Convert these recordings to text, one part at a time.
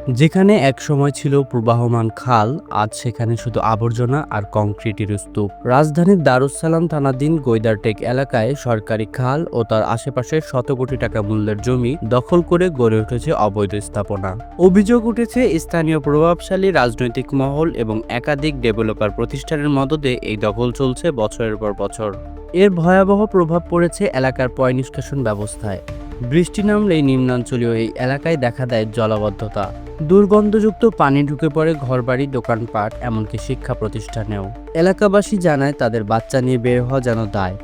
যেখানে একসময় ছিল প্রবাহমান খাল, আজ সেখানে শুধু আবর্জনা আর কংক্রিটের স্তূপ। রাজধানীর দারুস সালাম থানাধীন গৈদারটেক এলাকায় সরকারি খাল ও তার আশেপাশে শত কোটি টাকা মূল্যের জমি দখল করে গড়ে উঠেছে অবৈধ স্থাপনা। অভিযোগ উঠেছে স্থানীয় প্রভাবশালী রাজনৈতিক মহল এবং একাধিক ডেভেলপার প্রতিষ্ঠানের মদদে এই দখল চলছে বছরের পর বছর। এর ভয়াবহ প্রভাব পড়েছে এলাকার পয় নিষ্কাশন ব্যবস্থায়। বৃষ্টি নামলেই নিম্নাঞ্চলীয় এই এলাকায় দেখা দেয় জলাবদ্ধতা। দুর্গন্ধযুক্ত পানি ঢুকে পড়ে ঘরবাড়ি, দোকানপাট, এমনকি শিক্ষা প্রতিষ্ঠানেও। এলাকাবাসী জানায় তাদের বাচ্চা নিয়ে বের হওয়া যেন দায়।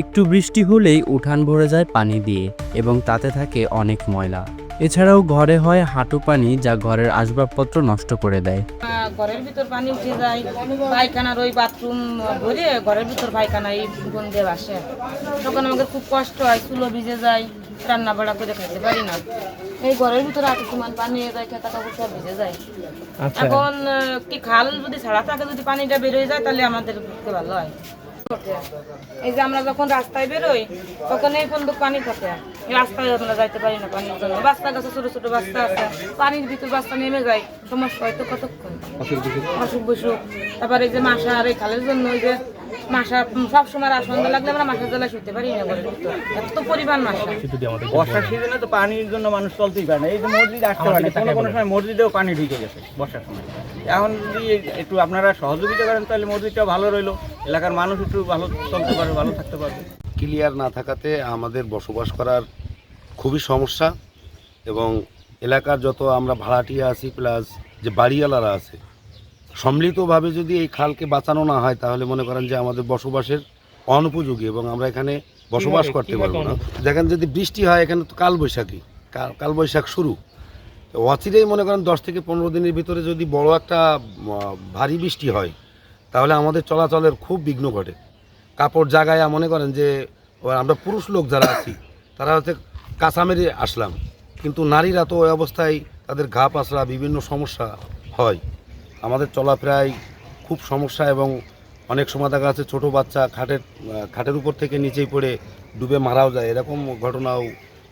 একটু বৃষ্টি হলেই উঠান ভরে যায় পানি দিয়ে এবং তাতে থাকে অনেক ময়লা। এছাড়াও ঘরে হয় হাঁটু পানি, যা ঘরের আসবাবপত্র নষ্ট করে দেয়। ঘরের ভিতর পানি উঠে যায়, পায়খানার ওই বাথরুম ভরে ঘরের ভিতর পায়খানা এই গন্ধে আসে। তখন আমাদের খুব কষ্ট হয়, চুলো ভিজে যায়, রান্না বাড়া করে খেতে পারি না। এই ঘরের ভিতরে আটু সমান পানি হয়ে যায়, খেতা কাপড় সব ভিজে যায়। এখন কি খাল যদি ছাড়া থাকে, যদি পানিটা বেরোয় যায় তাহলে আমাদের ভালো হয়। এই যে আমরা যখন রাস্তায় বেরোই তখন এই বন্ধু পানি থাকে, রাস্তায় আমরা যাইতে পারি না পানির জন্য। বাচ্চা গাছে ছোট ছোট বাচ্চা আছে, পানির ভিতর বাচ্চা নেমে যায়, সমস্যা হয়তো কতক্ষণ অসুখ বিসুখ। তারপরে এই যে মাসা আর এই খালের জন্য ওই যে মাসা সবসময় সন্ধ্যা লাগলে আমরা মাসা জ্বালা শুতে পারি না ঘরের ভিতর, এত পরিমাণ মাসা। বর্ষার সিজনে তো পানির জন্য মানুষ চলতেই পারে না। এই যে মসজিদ আসতে পারে না, কোনো কোনো সময় মসজিদেও পানি ঢুকে গেছে বর্ষার সময়। এখন যদি একটু আপনারা সহযোগিতা করেন তাহলে মসজিদটা ভালো রইলো, এলাকার মানুষ একটু ভালো চলতে পারবে, ভালো থাকতে পারবে। ক্লিয়ার না থাকাতে আমাদের বসবাস করার খুবই সমস্যা, এবং এলাকার যত আমরা ভাড়াটিয়া আছি প্লাস যে বাড়িওয়ালারা আছে, সম্মিলিতভাবে যদি এই খালকে বাঁচানো না হয় তাহলে মনে করেন যে আমাদের বসবাসের অনুপযোগী এবং আমরা এখানে বসবাস করতে পারবো না। দেখেন যদি বৃষ্টি হয়, এখানে তো কালবৈশাখ শুরু, অচিরেই মনে করেন 10 থেকে 15 দিনের ভিতরে যদি বড় একটা ভারী বৃষ্টি হয় তাহলে আমাদের চলাচলের খুব বিঘ্ন ঘটে। কাপড় জাগায় মনে করেন যে আমরা পুরুষ লোক যারা আছি তারা হচ্ছে কাঁচা মেরে আসলাম, কিন্তু নারীরা তো ওই অবস্থায় তাদের ঘা পাসরা বিভিন্ন সমস্যা হয়। আমাদের চলাফেরায় খুব সমস্যা, এবং অনেক সময় দেখা যাচ্ছে ছোটো বাচ্চা খাটের উপর থেকে নিচেই পড়ে ডুবে মারাও যায়, এরকম ঘটনাও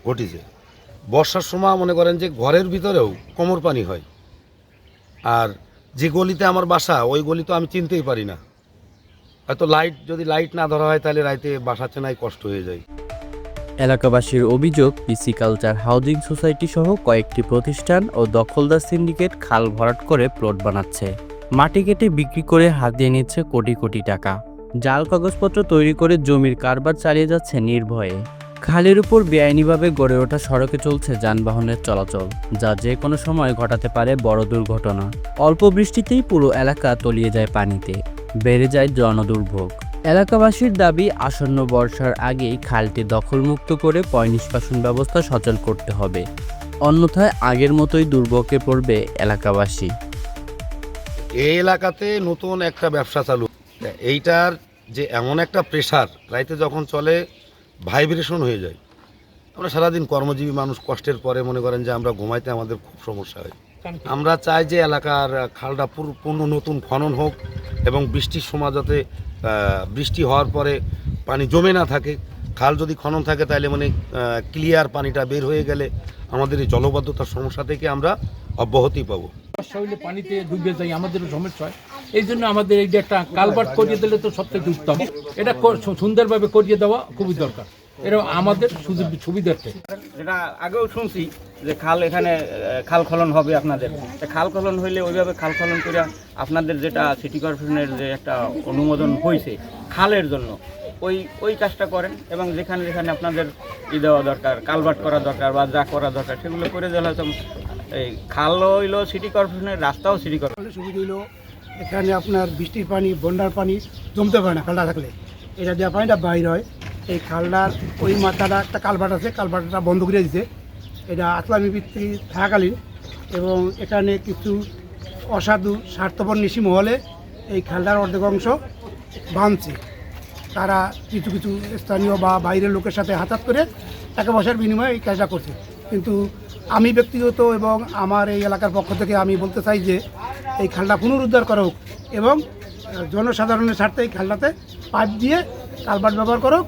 ঘটেছে। বর্ষার সময় মনে করেন যে ঘরের ভিতরেও কোমর পানি হয়, আর যে গলিতে আমার বাসা ওই গলি তো আমি চিনতেই পারি না। হয়তো যদি লাইট না ধরা হয় তাহলে রাইতে বাসা চেনাই কষ্ট হয়ে যায়। এলাকাবাসীর অভিযোগ, পিসি কালচার হাউজিং সোসাইটি সহ কয়েকটি প্রতিষ্ঠান ও দখলদার সিন্ডিকেট খাল ভরাট করে প্লট বানাচ্ছে, মাটি কেটে বিক্রি করে হাতিয়ে নিচ্ছে কোটি কোটি টাকা। জাল কাগজপত্র তৈরি করে জমির কারবার চালিয়ে যাচ্ছে নির্ভয়ে। খালের উপর বেআইনিভাবে গড়ে ওঠা সড়কে চলছে যানবাহনের চলাচল, যা যে কোনো সময় ঘটাতে পারে বড় দুর্ঘটনা। অল্প বৃষ্টিতেই পুরো এলাকা তলিয়ে যায় পানিতে, বেড়ে যায় জনদুর্ভোগ। এলাকাবাসীর দাবি, আসন্ন বর্ষার আগেই খালটি দখলমুক্ত করে পয় নিষ্কাশন ব্যবস্থা সচল করতে হবে, অন্যথায় আগের মতোই দুর্ভোগে পড়বে এলাকাবাসী। এই এলাকাতে নতুন একটা ব্যবসা চালু, এইটার যে এমন একটা প্রেশার, রাইতে যখন চলে ভাইব্রেশন হয়ে যায়। আমরা সারাদিন কর্মজীবী মানুষ, কষ্টের পরে মনে করেন যে আমরা ঘুমাইতে আমাদের খুব সমস্যা হয়। আমরা চাই যে এলাকার খালটা পূর্ণ নতুন খনন হোক, এবং বৃষ্টির সময় যাতে বৃষ্টি হওয়ার পরে পানি জমে না থাকে। খাল যদি খনন থাকে তাহলে মানে ক্লিয়ার পানিটা বের হয়ে গেলে আমাদের এই জলবদ্ধতার সমস্যা থেকে আমরা অব্যাহতি পাবো। বর্ষা হইলে পানিতে ডুবে যায়, আমাদেরও সমস্যা হয়। এই জন্য আমাদের এই যে একটা কালভার্ট করিয়ে দিলে তো সবথেকে উত্তম, এটা সুন্দরভাবে করিয়ে দেওয়া খুবই দরকার, এটা আমাদের সুবিধার্থে। যেটা আগেও শুনছি যে এখানে খাল খনন হবে আপনাদের, খাল খনন হইলে ওইভাবে খাল খনন করে আপনাদের যেটা সিটি কর্পোরেশনের যে একটা অনুমোদন হয়েছে খালের জন্য, ওই কাজটা করেন, এবং যেখানে যেখানে আপনাদের দেওয়া দরকার, কালভার্ট করা দরকার বা যা করা দরকার সেগুলো করে দেওয়া হয়তো। এই খাল হইলো সিটি কর্পোরেশনের, রাস্তাও সিটি কর্পোরেশনের। সুবিধা হইলো এখানে আপনার বৃষ্টির পানি, বন্যার পানি জমতে পারে না খালটা থাকলে, এটা দেওয়া পানিটা বাইর হয়। এই খালটার ওই মাথাটা একটা কালভার্ট আছে, কালভার্টটা বন্ধ করে দিয়েছে, এটা আসলামী ভিত্তি থাকাকালীন, এবং এখানে কিছু অসাধু স্বার্থপর নিশি মহলে এই খালটার অর্ধেক অংশ ভাঙছে। তারা কিছু কিছু স্থানীয় বা বাইরের লোকের সাথে হাতাত করে টাকা পয়সার বিনিময়ে এই কাজটা করছে। কিন্তু আমি ব্যক্তিগত এবং আমার এই এলাকার পক্ষ থেকে আমি বলতে চাই যে এই খালটা পুনরুদ্ধার করা হোক, এবং জনসাধারণের স্বার্থে এই খালটাতে পাইপ দিয়ে কালভার্ট ব্যবহার করা হোক,